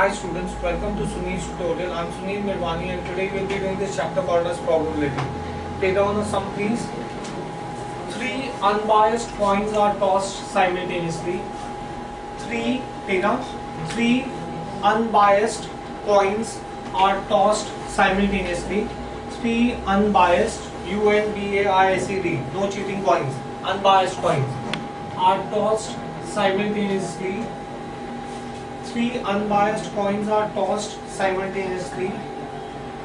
Hi students, welcome to Sunil's tutorial. I'm Sunil Mirwani and today we'll be doing this chapter called as probability. Take down a sum please. Three unbiased coins are tossed simultaneously. Three unbiased coins are tossed simultaneously. Three unbiased, UNBAISED, no cheating coins, unbiased coins are tossed simultaneously. Three unbiased coins are tossed simultaneously.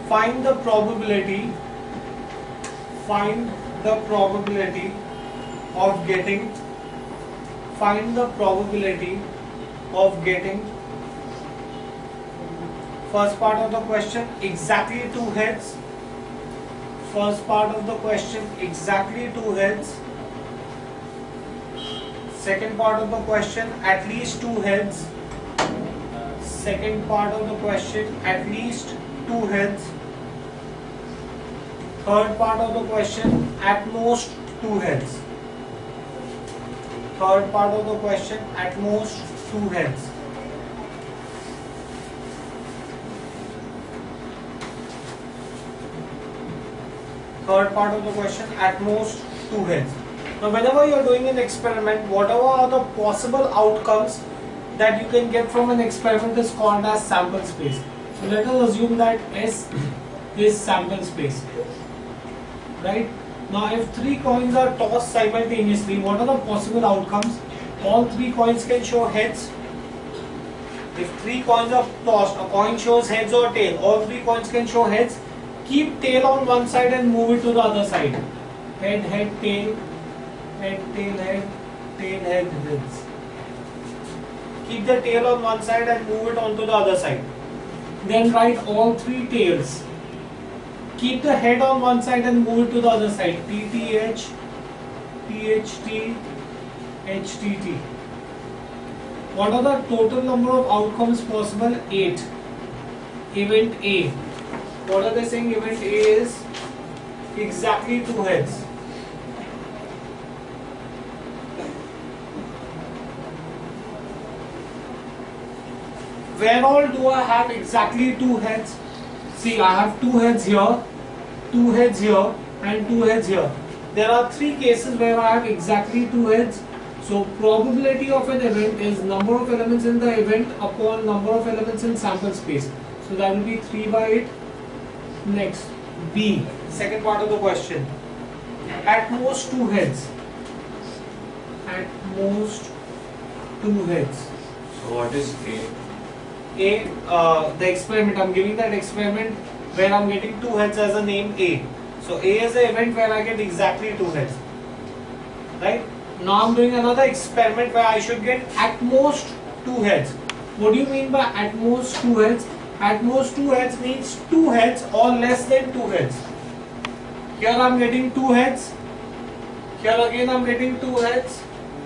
Find the probability of getting first part of the question exactly two heads. First part of the question exactly two heads. Second part of the question at least two heads. Second part of the question at least two heads. Third part of the question at most two heads. Third part of the question at most two heads. Third part of the question at most two heads. Now whenever you are doing an experiment, whatever are the possible outcomes that you can get from an experiment is called as sample space. So let us assume that S is sample space. Right? Now if three coins are tossed simultaneously, what are the possible outcomes? All three coins can show heads. If three coins are tossed, a coin shows heads or tail. All three coins can show heads. Keep tail on one side and move it to the other side. Head, head, tail, head, tail, head, tail, head, heads. Keep the tail on one side and move it onto the other side. Then write all three tails. Keep the head on one side and move it to the other side. TTH, THT, HTT. What are the total number of outcomes possible? 8. Event A. What are they saying? Event A is exactly two heads. Where all do I have exactly two heads? See, I have two heads here, two heads here, and two heads here. There are three cases where I have exactly two heads. So, probability of an event is number of elements in the event upon number of elements in sample space. So, that will be 3 by 8. Next, B, second part of the question. At most two heads. At most two heads. So what is A? The experiment, I'm giving that experiment where I'm getting two heads as a name A. So A is the event where I get exactly two heads. Right? Now I'm doing another experiment where I should get at most two heads. What do you mean by at most two heads? At most two heads means two heads or less than two heads. Here I'm getting two heads. Here again I'm getting two heads.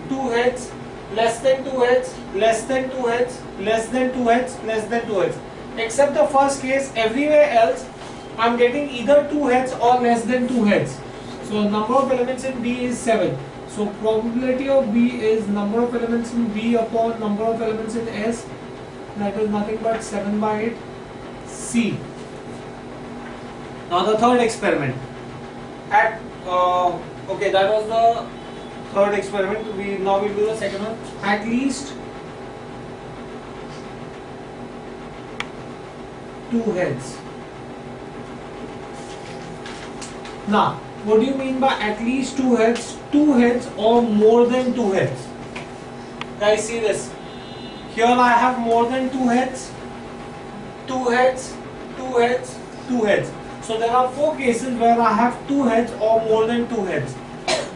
Two heads. Less than two heads, less than two heads, less than two heads, less than two heads. Except the first case, everywhere else I am getting either two heads or less than two heads. So number of elements in B is 7. So probability of B is number of elements in B upon number of elements in S. That is nothing but 7 by 8. C. Now the third experiment. Okay, that was the third experiment. Now we'll do the second one. At least two heads. Now, what do you mean by at least two heads? Two heads or more than two heads. Guys, see this. Here I have more than two heads. Two heads, two heads, two heads. So there are four cases where I have two heads or more than two heads.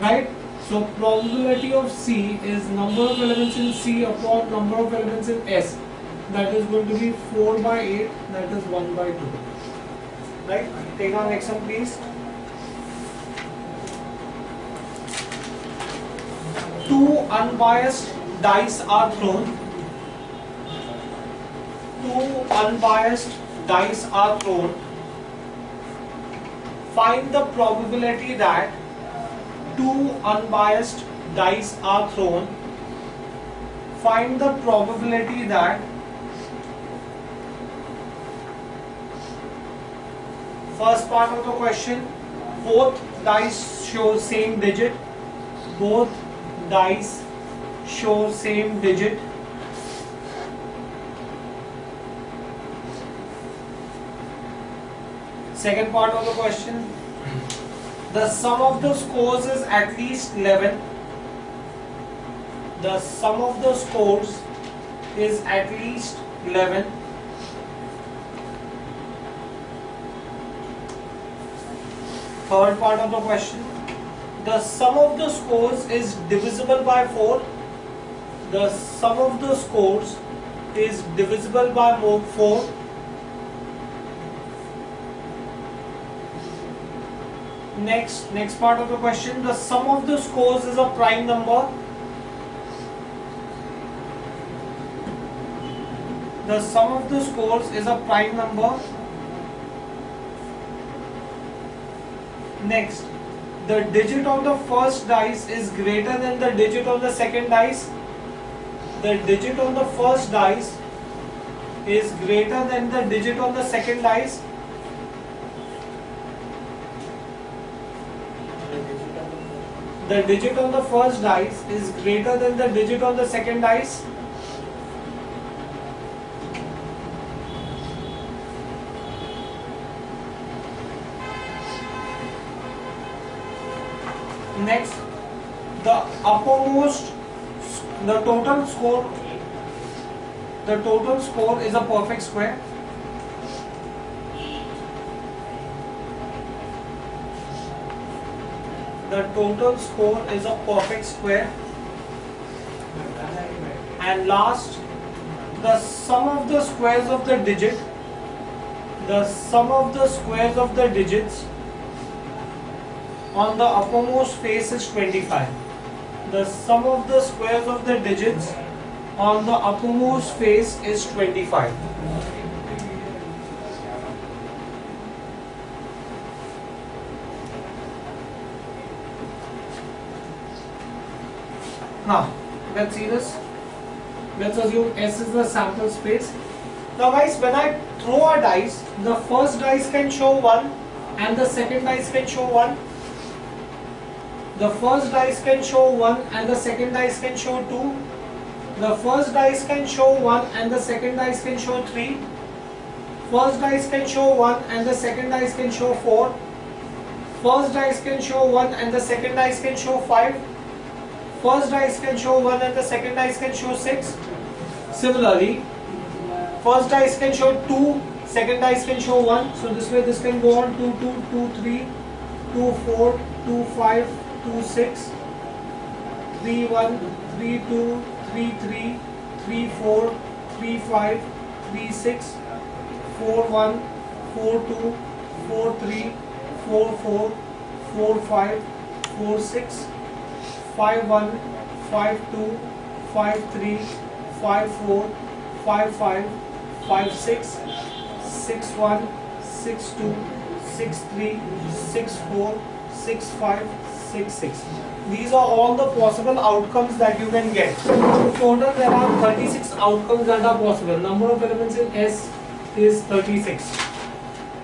Right? So probability of C is number of elements in C upon number of elements in S. That is going to be 4 by 8. That is 1 by 2. Right? Take our next one please. Two unbiased dice are thrown. Two unbiased dice are thrown. Find the probability that two unbiased dice are thrown, find the probability that First part of the question, both dice show same digit. Both dice show same digit. Second part of the question, the sum of the scores is at least 11. The sum of the scores is at least 11. Third part of the question, the sum of the scores is divisible by 4. The sum of the scores is divisible by 4. Next part of the question, the sum of the scores is a prime number. The sum of the scores is a prime number. Next, the digit on the first dice is greater than the digit on the second dice. The digit on the first dice is greater than the digit on the second dice. The digit on the first dice is greater than the digit on the second dice. Next, the total score is a perfect square. The total score is a perfect square. And last, the sum of the squares of the digit, the sum of the squares of the digits on the uppermost face is 25. The sum of the squares of the digits on the uppermost face is 25. Now, let's see this. Let's assume S is the sample space. Now guys, when I throw a dice, the first dice can show 1 and the second dice can show 1. The first dice can show 1 and the second dice can show 2. The first dice can show 1 and the second dice can show 3. First dice can show 1 and the second dice can show 4. First dice can show 1 and the second dice can show 5. First dice can show 1 and the second dice can show 6. Similarly, first dice can show 2, second dice can show 1. So this way this can go on 2, 2, 2, 3, 2, 4, 2, 5, 2, 6, 3, 1, 3, 2, 3, 3, 3, 4, 3, 5, 3, 6, 4, 1, 4, 2, 4, 3, 4, 4, 4, 5, 4, 6, 5, 1, 5, 2, 5, 3, 5, 4, 5, 5, 5, 6, 6, 1, 6, 2, 6, 3, 6, 4, 6, 5, 6, 6. These are all the possible outcomes that you can get. In total, there are 36 outcomes that are possible. Number of elements in S is 36.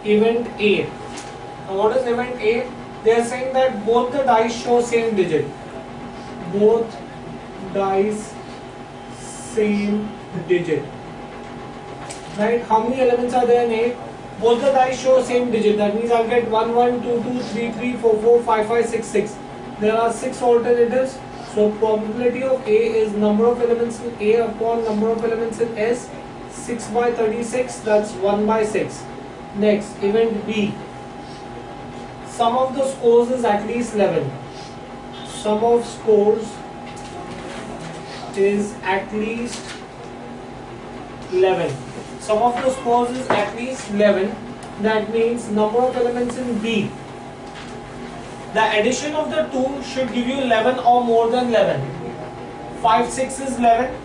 Event A. Now, what is event A? They are saying that both the dice show same digit. Both dice same digit. Right? How many elements are there in A? Both the dice show same digit. That means I'll get 1, 1, 2, 2, 3, 3, 4, 4, 5, 5, 6, 6. There are 6 alternatives. So probability of A is number of elements in A upon number of elements in S. 6 by 36. That's 1 by 6. Next, event B. Sum of the scores is at least 11. Sum of scores is at least 11. Sum of the scores is at least 11. That means number of elements in B. The addition of the two should give you 11 or more than 11. 5, 6 is 11.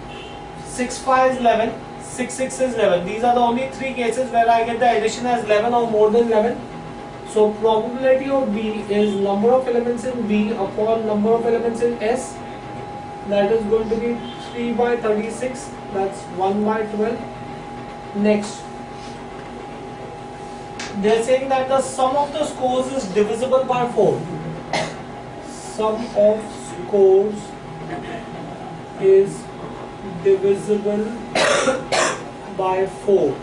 6, 5 is 11. 6, 6 is 11. These are the only 3 cases where I get the addition as 11 or more than 11. So probability of B is number of elements in B upon number of elements in S. That is going to be 3 by 36. That's 1 by 12. Next. they're saying that the sum of the scores is divisible by 4. Sum of scores is divisible by 4.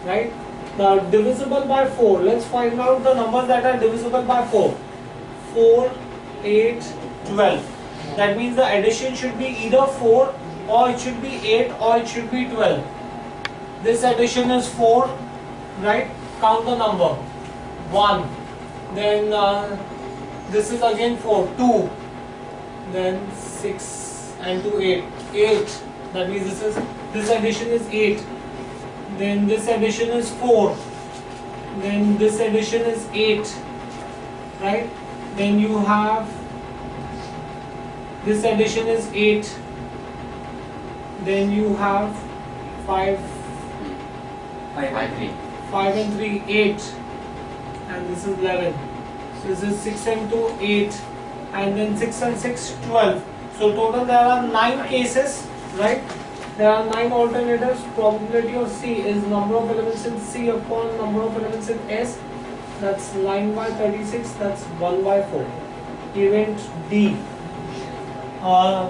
Right? Now divisible by 4. Let's find out the numbers that are divisible by 4. 4, 8, 12. That means the addition should be either 4 or it should be 8 or it should be 12. This addition is 4, right? Count the number. 1. Then this is again 4. 2. Then 6 and 2, 8. 8. That means this addition is 8. Then this addition is 4. Then this addition is 8. Right? Then you have this addition is 8. Then you have 5 and 3, 8. And this is 11. So this is 6 and 2, 8. And then 6 and 6, 12. So total there are 9 cases, right? There are 9 alternatives. Probability of C is number of elements in C upon number of elements in S. That's 9 by 36. That's 1 by 4. Event D.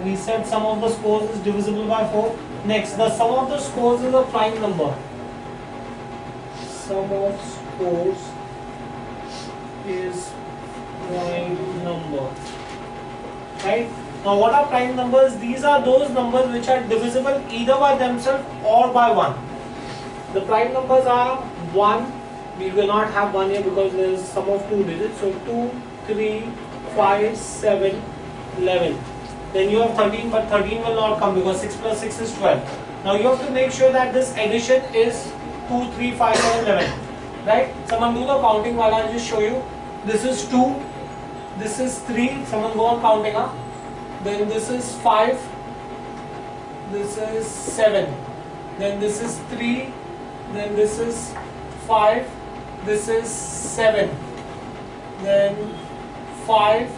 We said sum of the scores is divisible by 4. Next, the sum of the scores is a prime number. Sum of scores is prime number. Right? Now what are prime numbers? These are those numbers which are divisible either by themselves or by 1. The prime numbers are 1. We will not have 1 here because there is sum of 2 digits. So 2, 3, 5, 7, 11. Then you have 13, but 13 will not come because 6 plus 6 is 12. Now you have to make sure that this addition is 2, 3, 5, 7, 11. Right? Someone do the counting while I just show you. This is 2. This is 3. Someone go on counting up. Then this is 5. This is 7. Then this is 3. Then this is 5. This is 7. Then 5,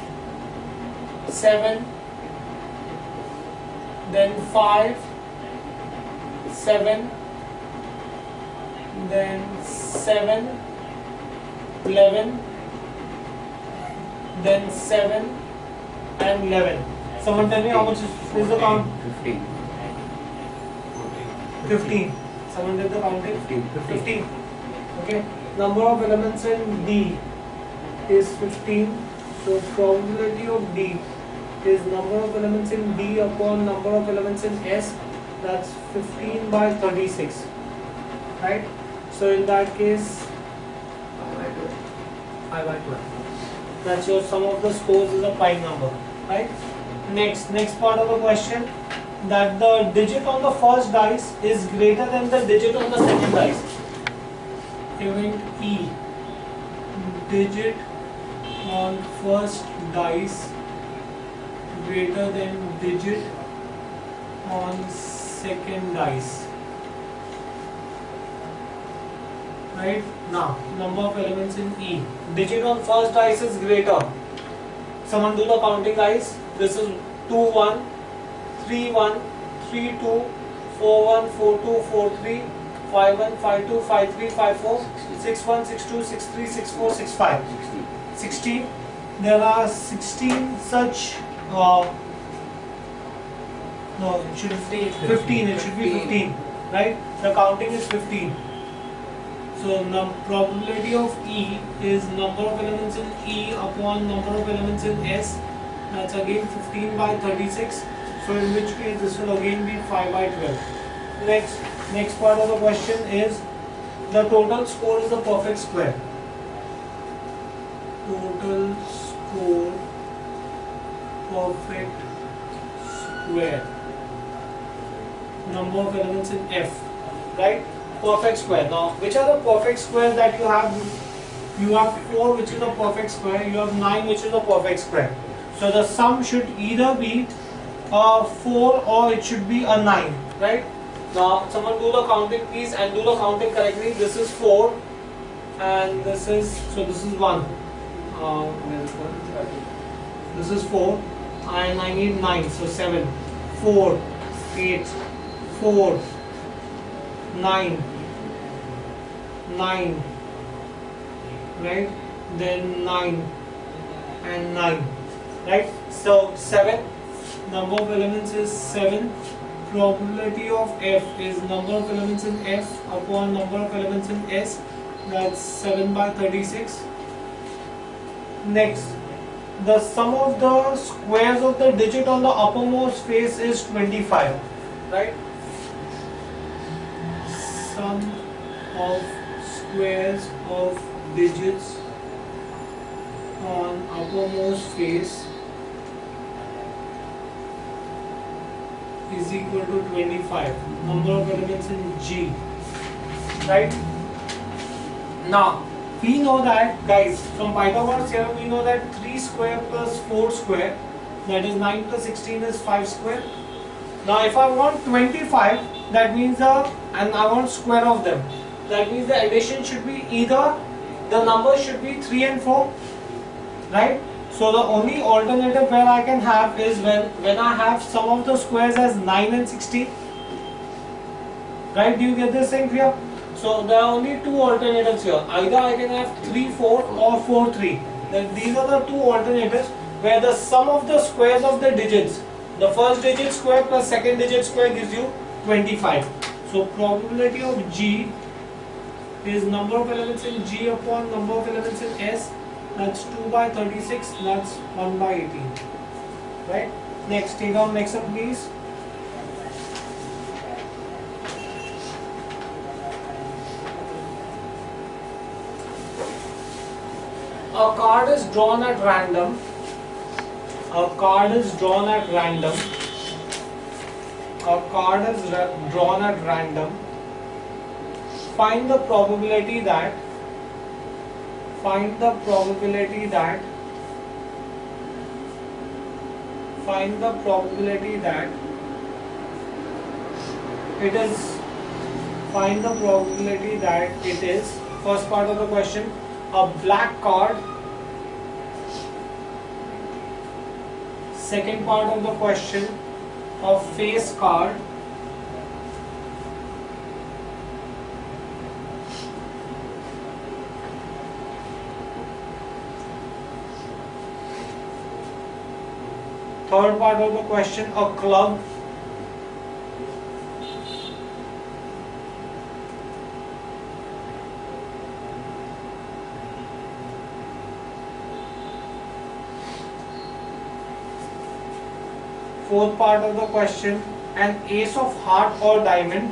7. Then 5, 7. Then 7, 11. Then 7 and 11. Someone tell me how much is the count? 15. 15. Someone did the counting? 15. Okay. Number of elements in D is 15. So probability of D is number of elements in D upon number of elements in S. That's 15 by 36. Right? So in that case, 5 by 12. That's your sum of the scores is a prime number. Right? Next part of the question, that the digit on the first dice is greater than the digit on the second dice. Event E. Digit on first dice greater than digit on second dice. Right? Now, number of elements in E. Digit on first dice is greater. Someone do the counting, guys. This is 2, 1, 3, 1, 3, 2, 4, 1, 4, 2, 4, 3, 5, 1, 5, 2, 5, 3, 5, 4, 6, 1, 6, 2, 6, 3, 6, 4, 6, 5. 16. There are 16 such. No, it should be 15. It should be 15. Right? The counting is 15. So probability of E is number of elements in E upon number of elements in S. That's again 15 by 36. So in which case this will again be 5 by 12. Next part of the question is the total score is a perfect square. Total score perfect square. Number of elements in F. Right? Perfect square. Now, which are the perfect squares that you have? You have 4, which is a perfect square. You have 9, which is a perfect square. So the sum should either be a 4 or it should be a 9. Right? Now, someone do the counting, please, and do the counting correctly. This is 4, and this is 1. This is 4, and I need 9. So 7, 4, 8, 4, 9, 9, right? Then 9 and 9, right? So 7, number of elements is 7. Probability of F is number of elements in F upon number of elements in S. That's 7 by 36. Next, the sum of the squares of the digit on the uppermost face is 25, right? Sum of squares of digits on uppermost face is equal to 25. Number of elements in G, right? Now, we know that, guys, from Pythagoras theorem, we know that 3 square plus 4 square, that is 9 plus 16 is 5 square. Now, if I want 25, that means and I want square of them. That means the addition should be either the number should be 3 and 4, right? So the only alternative where I can have is when I have sum of the squares as 9 and 16. Right? Do you get this thing here? So there are only two alternatives here. Either I can have 3 4 or 4 3. Then these are the two alternatives where the sum of the squares of the digits, the first digit square plus second digit square gives you 25. So probability of G is number of elements in G upon number of elements in S. That's 2 by 36, that's 1 by 18, right? Next, take down next one please. A card is drawn at random. A card is drawn at random. A card is drawn at random. Find the probability that Find the probability that it is first part of the question, a black card. Second part of the question, a face card. Third part of the question, a club. Fourth part of the question, an ace of heart or diamond.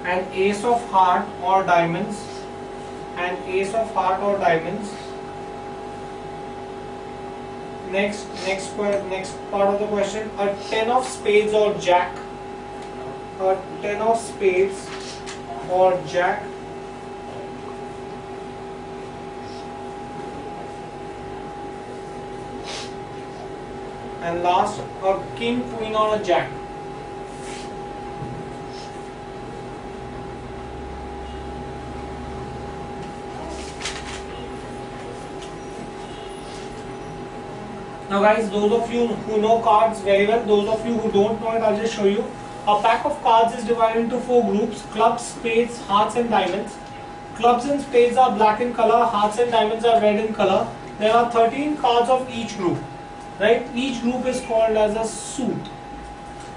An ace of heart or diamonds. An ace of heart or diamonds. Next part of the question, a 10 of spades or jack. A 10 of spades or jack. And last, a king, queen or a jack. Now guys, those of you who know cards very well, those of you who don't know it, I'll just show you. A pack of cards is divided into 4 groups: clubs, spades, hearts and diamonds. Clubs and spades are black in color, hearts and diamonds are red in color. There are 13 cards of each group, right? Each group is called as a suit.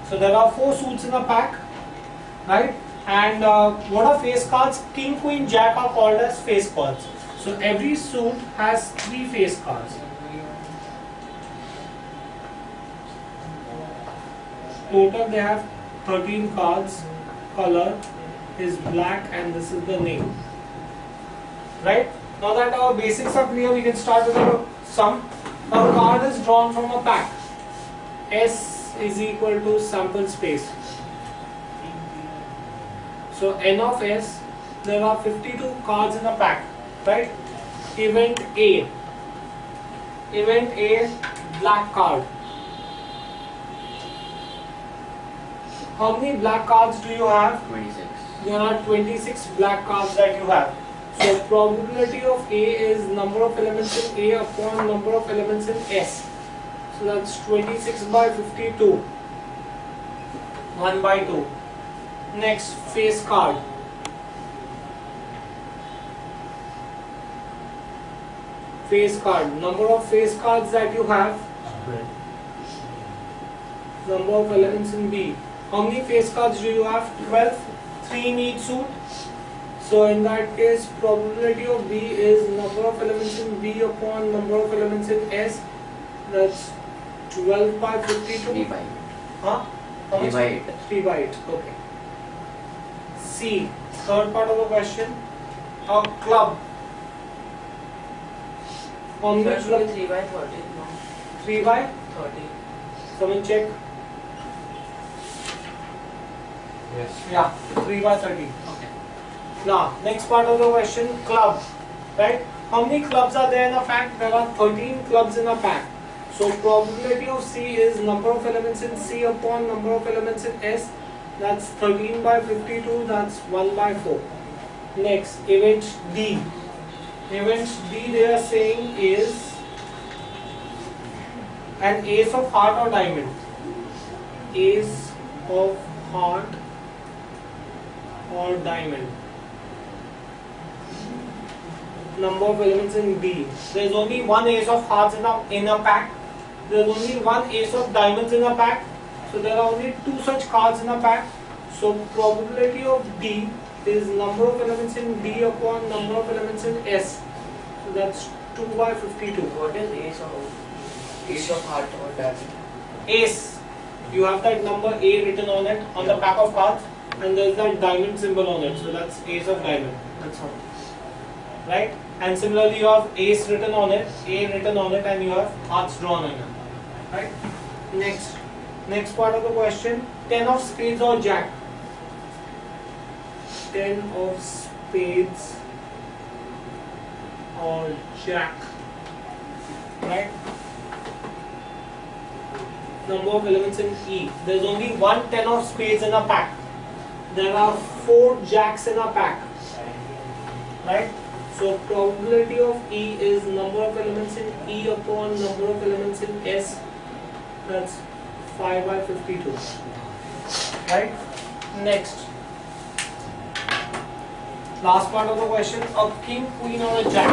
So there are 4 suits in a pack, right? And what are face cards? King, queen, jack are called as face cards. So every suit has 3 face cards. Total they have 13 cards. Color is black and this is the name. Right? Now that our basics are clear, we can start with our sum. A card is drawn from a pack. S is equal to sample space. So N of S, there are 52 cards in a pack. Right? Event A. Event A, black card. How many black cards do you have? 26. There are 26 black cards that you have. So probability of A is number of elements in A upon number of elements in S. So that's 26 by 52. 1 by 2. Next, face card. Face card. Number of face cards that you have. Number of elements in B. How many face cards do you have? 12. 3 in each suit. So in that case, probability of B is number of elements in B upon number of elements in S. That's 12 by 52. 3 by 8. Huh? How 3 much? by 8. 3 by 8. Okay. C. Third part of the question. A club. How many That should club? be 3 by 30. No, 3 by? 30. Someone check. Yes. Yeah. 3 by 30. Okay. Now, next part of the question. Club. Right? How many clubs are there in a pack? There are 13 clubs in a pack. So probability of C is number of elements in C upon number of elements in S. That's 13 by 52. That's 1 by 4. Next, event D. Event D they are saying is an ace of heart or diamond. Ace of heart or diamond. Number of elements in B. There is only one ace of hearts in a pack. There is only one ace of diamonds in a pack. So there are only 2 such cards in a pack. So probability of D is number of elements in B upon number of elements in S. So that's 2 by 52. What is ace of heart or diamond? Ace. You have that number A written on it on the pack of cards, and there is that diamond symbol on it. So that's ace of diamond. That's all. Right? And similarly, you have ace written on it, A written on it, and you have hearts drawn on it. Right? Next part of the question: 10 of spades or jack. 10 of spades or jack. Right? Number of elements in E. There is only one 10 of spades in a pack. There are 4 jacks in a pack. Right? So probability of E is number of elements in E upon number of elements in S. That's 5 by 52. Right? Next. Last part of the question. A king, queen or a jack.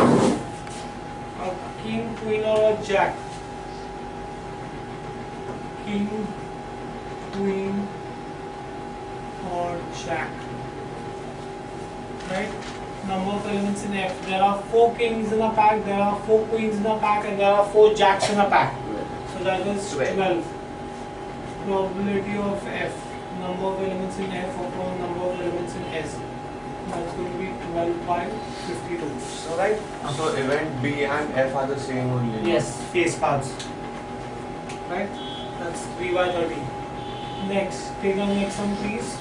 A king, queen or a jack. King, queen or jack. Right? Number of elements in F. There are 4 kings in a pack, there are 4 queens in a pack, and there are 4 jacks in a pack. So that is 12. Probability of F. Number of elements in F upon number of elements in S. That's going to be 12 by 52. So right? So event B and F are the same only. Yes, face cards. Right? That's 3 by 30. Next, take the next one please.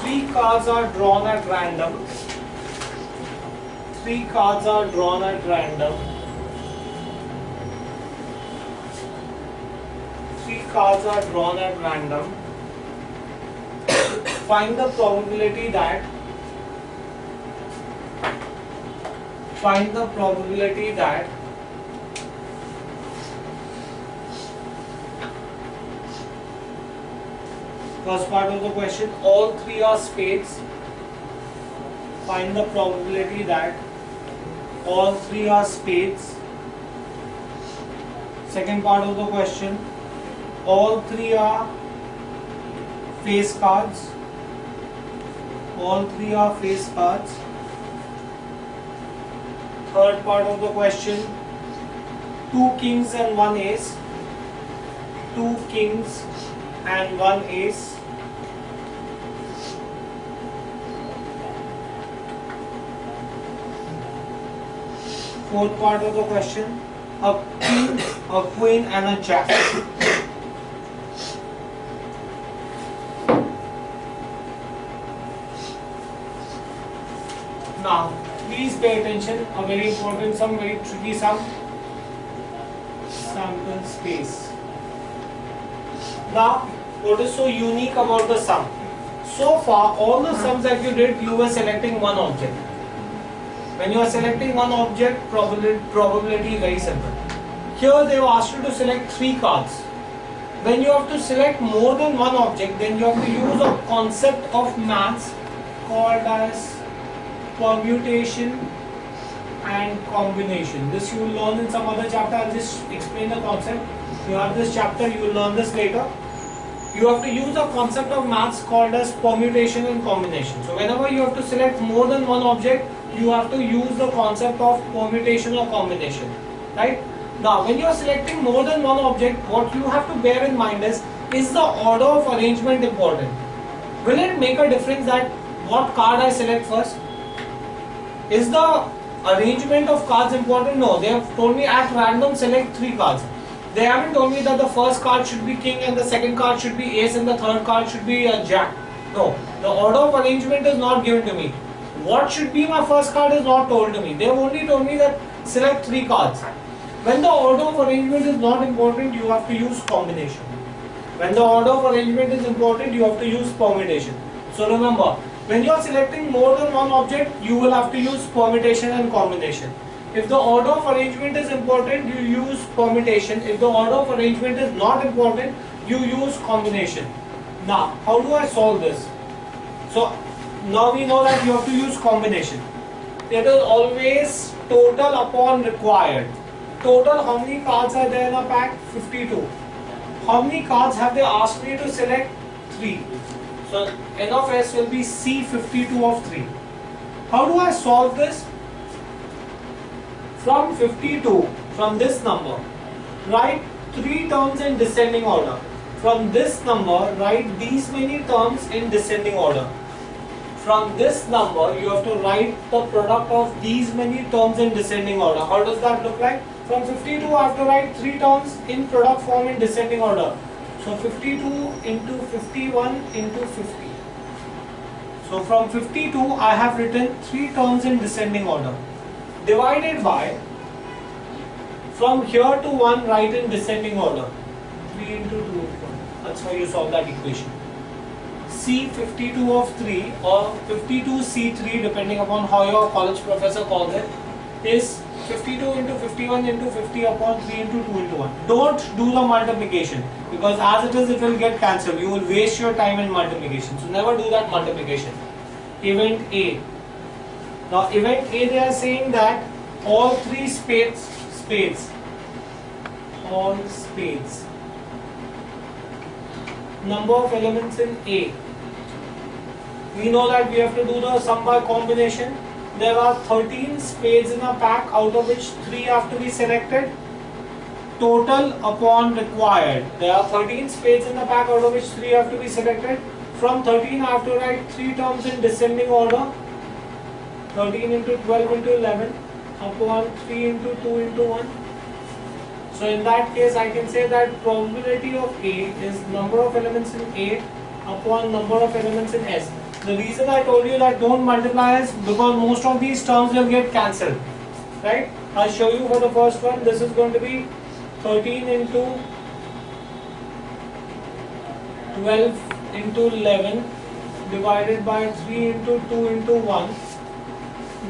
Three cards are drawn at random. 3 cards are drawn at random. 3 cards are drawn at random. Find the probability that first part of the question, all 3 are spades. Find the probability that all 3 are spades. Second part of the question, all 3 are face cards. All 3 are face cards. Third part of the question, 2 kings and 1 ace. 2 kings and 1 ace. Fourth part of the question, a king, a queen and a jack. Now, please pay attention, a very important sum, very tricky sum. Sample space. Now, What is so unique about the sum? So far, all the sums that you did, you were selecting one object. When you are selecting one object, probability is very simple. Here they have asked you to select 3 cards. When you have to select more than one object, then you have to use a concept of maths called as permutation and combination. This you will learn in some other chapter. I'll just explain the concept. You have this chapter, you will learn this later. You have to use a concept of maths called as permutation and combination. So whenever you have to select more than one object, you have to use the concept of permutation or combination, right? Now when you are selecting more than one object, what you have to bear in mind is the order of arrangement important? Will it make a difference that what card I select first? Is the arrangement of cards important? No, they have told me at random select 3 cards. They haven't told me that the first card should be king and the second card should be ace and the third card should be a jack. No, the order of arrangement is not given to me. What should be my first card is not told to me. They have only told me that select 3 cards. When the order of arrangement is not important, you have to use combination. When the order of arrangement is important, you have to use permutation. So remember, when you are selecting more than one object, you will have to use permutation and combination. If the order of arrangement is important, you use permutation. If the order of arrangement is not important, you use combination. Now, how do I solve this? So, now we know that you have to use combination. It is always total upon required. Total, how many cards are there in a pack? 52. How many cards have they asked me to select? 3. So, N of S will be C52 of 3. How do I solve this? From 52, from this number, write 3 terms in descending order. From this number, write these many terms in descending order. From this number, you have to write the product of these many terms in descending order. How does that look like? From 52, I have to write 3 terms in product form in descending order. So 52 into 51 into 50. So from 52, I have written 3 terms in descending order. Divided by, from here to 1, write in descending order. 3 into 2 is 1. That's how you solve that equation. C52 of 3 or 52C3, depending upon how your college professor calls it, is 52 into 51 into 50 upon 3 into 2 into 1. Don't do the multiplication, because as it is, it will get cancelled. You will waste your time in multiplication. So never do that multiplication. Event A. Now event A, they are saying that all 3 spades, all spades. Number of elements in A. We know that we have to do the sum by combination. There are 13 spades in a pack, out of which 3 have to be selected. Total upon required. There are 13 spades in the pack, out of which 3 have to be selected. From 13, I have to write 3 terms in descending order. 13 into 12 into 11 upon 3 into 2 into 1. So in that case, I can say that probability of A is number of elements in A upon number of elements in S. The reason I told you that don't multiply is because most of these terms will get cancelled, right? I'll show you for the first one. This is going to be 13 into 12 into 11 divided by 3 into 2 into 1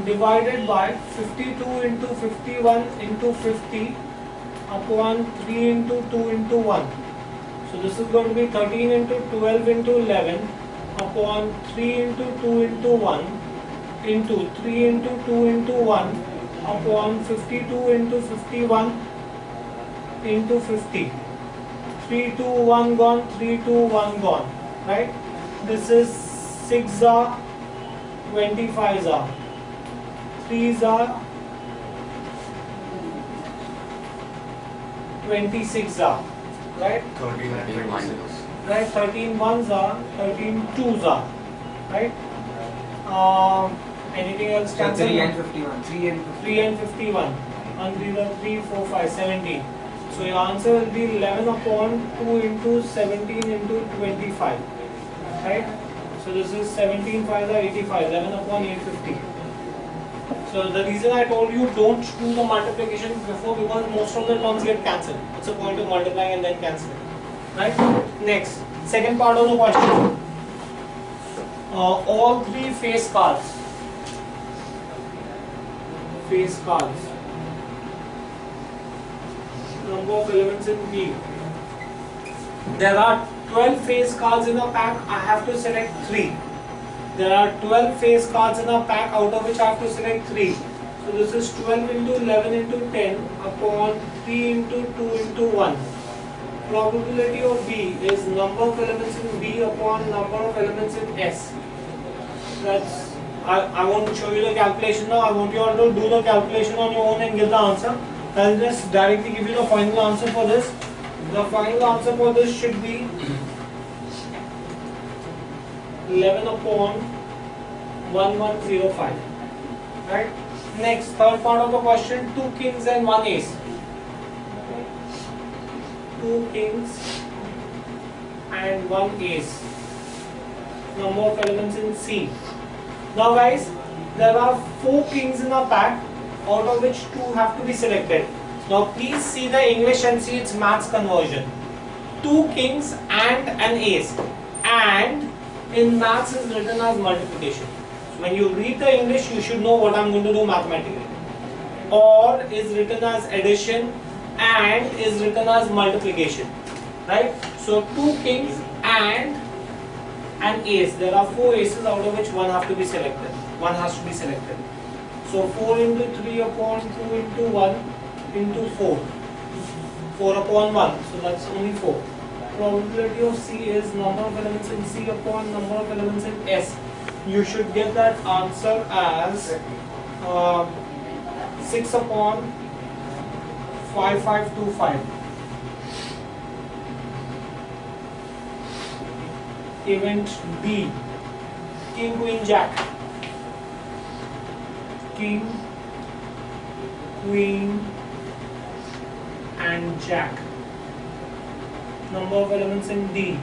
divided by 52 into 51 into 50 upon 3 into 2 into 1. So this is going to be 13 into 12 into 11 upon 3 into 2 into 1 into 3 into 2 into 1 upon 52 into 51 into 50. 3 2 1 gone, 3 2 1 gone, right? This is 6 are 25 are 3s are 26 are, right? 13 and 26. Right, 13 ones are, 13 twos are, right? Anything else? So Cancel? 3 and 51. 3 and 51. 3 and 51. And these are 3, 4, 5, 17. So your answer will be 11 upon 2 into 17 into 25, right? So this is 17 5s are 85, 11 upon 850. So the reason I told you don't do the multiplication before, because most of the terms get cancelled. What's the point of multiplying and then cancelling? Right? Next, second part of the question. All three face cards. Face cards. Number of elements in B. There are 12 face cards in a pack. I have to select 3. There are 12 face cards in a pack, out of which I have to select 3. So this is 12 into 11 into 10 upon 3 into 2 into 1. Probability of B is number of elements in B upon number of elements in S. That's I won't show you the calculation now. I want you all to do the calculation on your own and get the answer. I'll just directly give you the final answer for this. The final answer for this should be 11 upon 1105. Right? Next, third part of the question, 2 kings and 1 ace. 2 kings and 1 ace. Number of elements in C. Now guys, there are 4 kings in a pack, out of which 2 have to be selected. Now please see the English and see its maths conversion. 2 kings and an ace. And in maths is written as multiplication. When you read the English, you should know what I am going to do mathematically. Or is written as addition and is written as multiplication. Right? So 2 kings and an ace. There are 4 aces, out of which 1 have to be selected. 1 has to be selected. So 4 into 3 upon 2 into 1 into 4. 4 upon 1. So that's only 4. Probability of C is number of elements in C upon number of elements in S. You should get that answer as 6 upon 5525. Event B. King, Queen, Jack. King, Queen and Jack. Number of elements in D.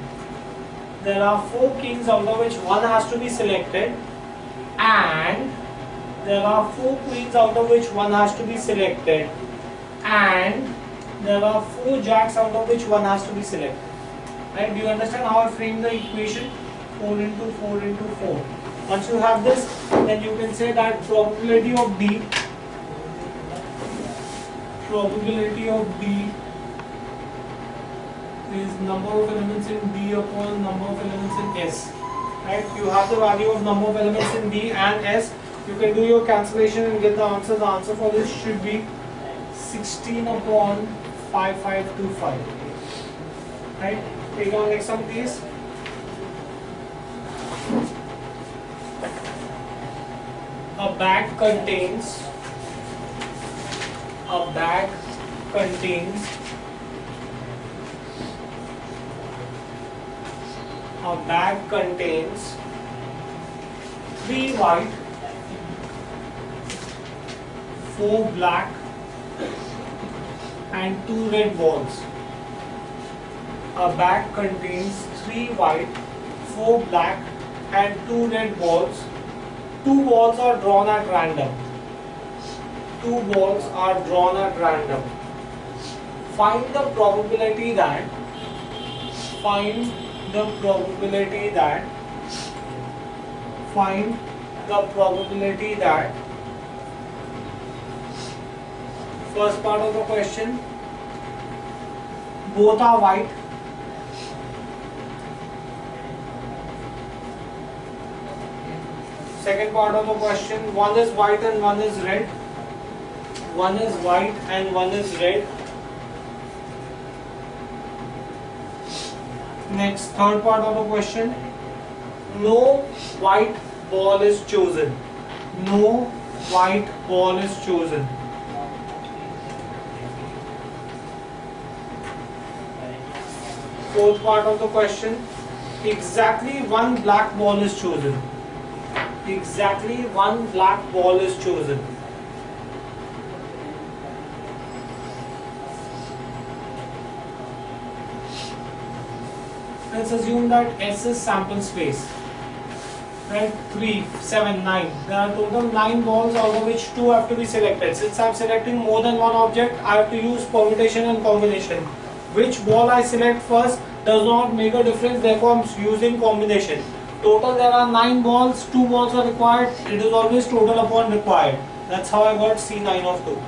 There are 4 kings, out of which 1 has to be selected, and there are 4 queens, out of which 1 has to be selected, and there are 4 jacks, out of which 1 has to be selected. Right? Do you understand how I framed the equation? 4 into 4 into 4. Once you have this, then you can say that probability of D is number of elements in D upon number of elements in S. Right? You have the value of number of elements in D and S. You can do your cancellation and get the answer. The answer for this should be 16 upon 5525. Right? Take on next one, please. A bag contains three white, 4 black and 2 red balls. A bag contains 3 white, 4 black and 2 red balls. 2 balls are drawn at random. 2 balls are drawn at random. Find the probability that first part of the question, both are white. Second part of the question, one is white and one is red. One is white and one is red. Next, third part of the question, no white ball is chosen. No white ball is chosen. Fourth part of the question, exactly 1 black ball is chosen. Exactly 1 black ball is chosen. Let's assume that S is sample space. Right? 3, 7, 9. There are total 9 balls, out of which 2 have to be selected. Since I am selecting more than one object, I have to use permutation and combination. Which ball I select first, does not make a difference, therefore I'm using combination. Total there are 9 balls, 2 balls are required, it is always total upon required. That's how I got C9 of 2.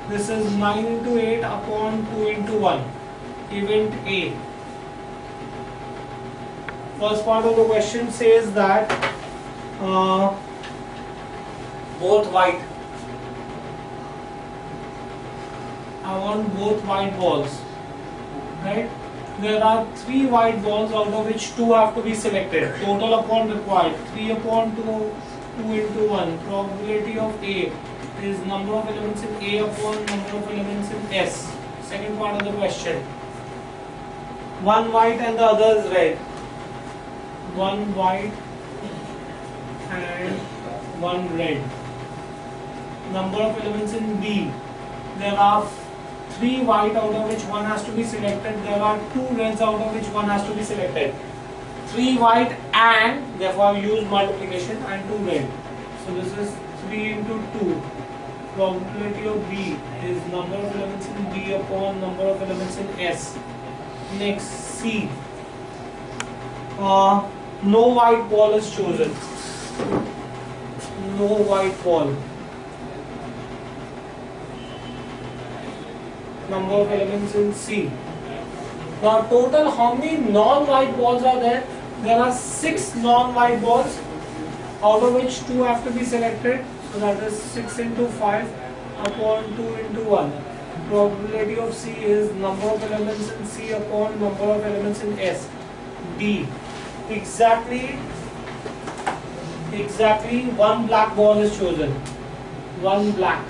This is 9 into 8 upon 2 into 1. Event A. First part of the question says that both white. I want both white balls. Right? There are 3 white balls out of which 2 have to be selected. Total upon required. 3 upon 2, 2 into 1. Probability of A is number of elements in A upon number of elements in S. Second part of the question. One white and the other is red. One white and one red. Number of elements in B. There are 3 white out of which 1 has to be selected. There are 2 reds out of which 1 has to be selected. 3 white and therefore I use multiplication and 2 red. So this is 3 into 2. Probability of B is number of elements in B upon number of elements in S. Next C. No white ball is chosen. No white ball. Number of elements in C. Now total how many non-white balls are there? There are 6 non-white balls, out of which 2 have to be selected. So that is 6 into 5 upon 2 into 1. Probability of C is number of elements in C upon number of elements in S. D. Exactly 1 black ball is chosen. 1 black.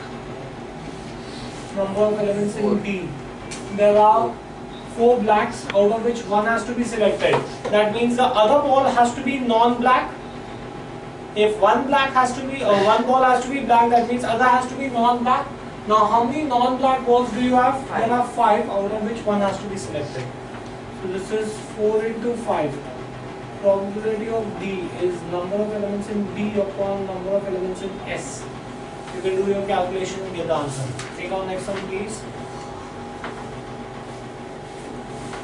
Number of elements in D. There are 4 blacks, out of which 1 has to be selected. That means the other ball has to be non-black. If one black has to be, one ball has to be black, that means other has to be non-black. Now how many non-black balls do you have? 5. There are 5, out of which 1 has to be selected. So this is 4 into 5. Probability of D is number of elements in B upon number of elements in S. You can do your calculation and get the answer. Take on next one please.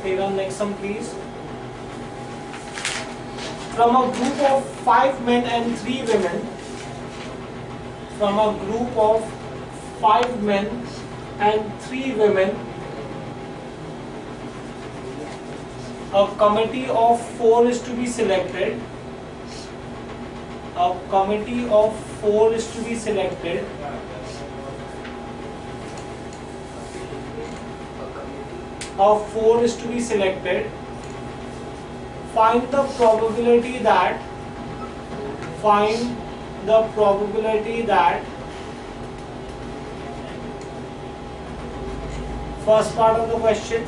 Take on next one please. From a group of 5 men and 3 women, from a group of 5 men and 3 women, a committee of 4 is to be selected. A committee of 4 is to be selected. Of 4 is to be selected. Find the probability that first part of the question,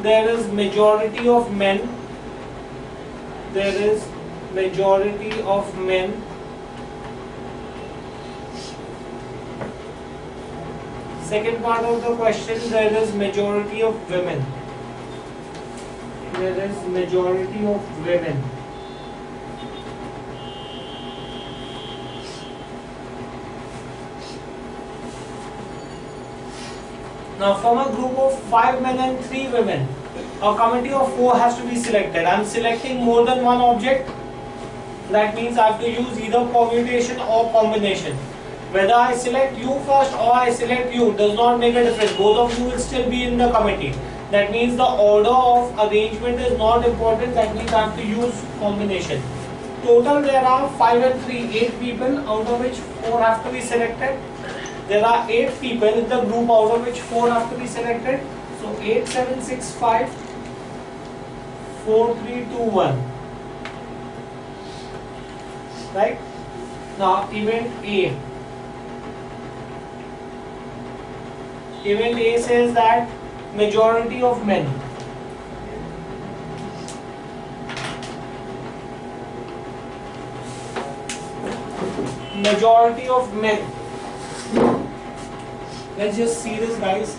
there is majority of men. There is majority of men. Second part of the question, there is majority of women. There is majority of women. Now from a group of 5 men and 3 women, a committee of 4 has to be selected. I am selecting more than one object. That means I have to use either permutation or combination. Whether I select you first or I select you does not make a difference. Both of you will still be in the committee. That means the order of arrangement is not important. That means I have to use combination. Total there are 5 and 3, 8 people, out of which 4 have to be selected. There are 8 people in the group, out of which 4 have to be selected. So 8, 7, 6, 5, 4, 3, 2, 1. Right? Now event A. Event A says that majority of men. Majority of men. Let's just see this, guys.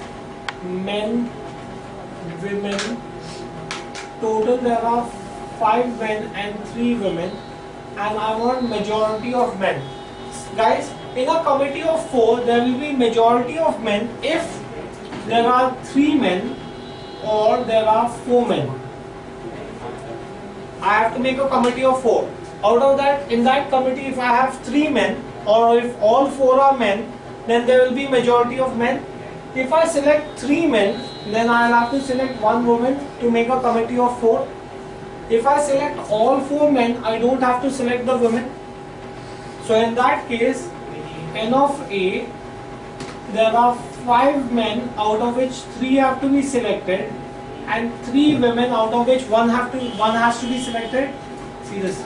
Men, women. Total there are 5 men and 3 women, and I want majority of men. Guys, in a committee of 4, there will be majority of men if there are 3 men or there are 4 men. I have to make a committee of 4. Out of that, in that committee, if I have 3 men, or if all 4 are men, then there will be majority of men. If I select 3 men, then I will have to select 1 woman to make a committee of 4. If I select all 4 men, I don't have to select the women. So in that case, N of A, there are 5 men out of which 3 have to be selected, and 3 women out of which one has to be selected. See this.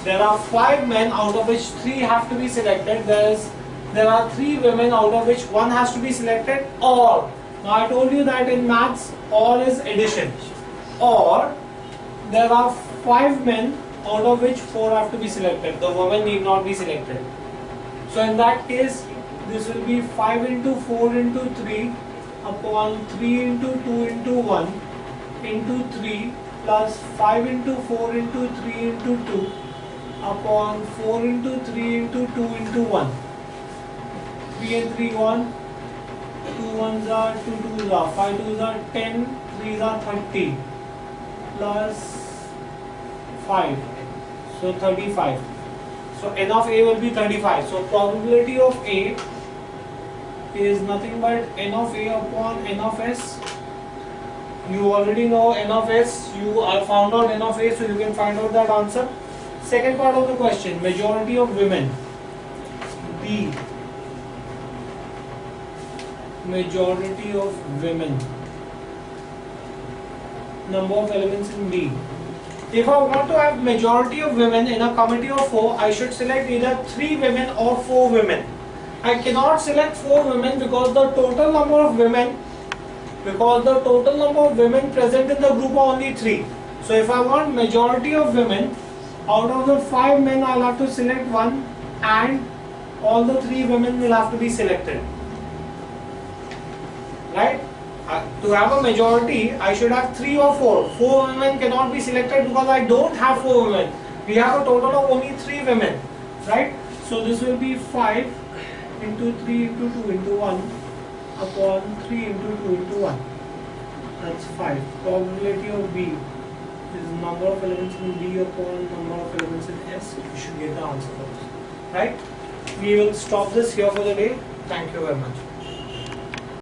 There are 5 men out of which 3 have to be selected. There are 3 women out of which 1 has to be selected, or, now I told you that in maths or is addition, or there are 5 men out of which 4 have to be selected. The woman need not be selected. So in that case, this will be 5 into 4 into 3 upon 3 into 2 into 1 into 3 plus 5 into 4 into 3 into 2 upon 4 into 3 into 2 into 1. 3 and 3 gone, 2 ones are 2 twos are 5 twos are 10, 3s are 30 plus 5, so 35. So N of A will be 35. So probability of A is nothing but N of A upon N of S. You already know N of S, you are found out N of A, so you can find out that answer. Second part of the question, majority of women. B. Majority of women. Number of elements in B. If I want to have majority of women in a committee of 4, I should select either 3 women or 4 women. I cannot select 4 women because the total number of women present in the group are only 3. So if I want majority of women, out of the 5 men I'll have to select 1, and all the 3 women will have to be selected. Right? To have a majority, I should have 3 or 4. 4 women cannot be selected because I don't have 4 women. We have a total of only 3 women. Right? So this will be 5 into 3 into 2 into 1 upon 3 into 2 into 1. That's 5. Probability of B is number of elements in B upon number of elements in S. You should get the answer for this. Right? We will stop this here for the day. Thank you very much.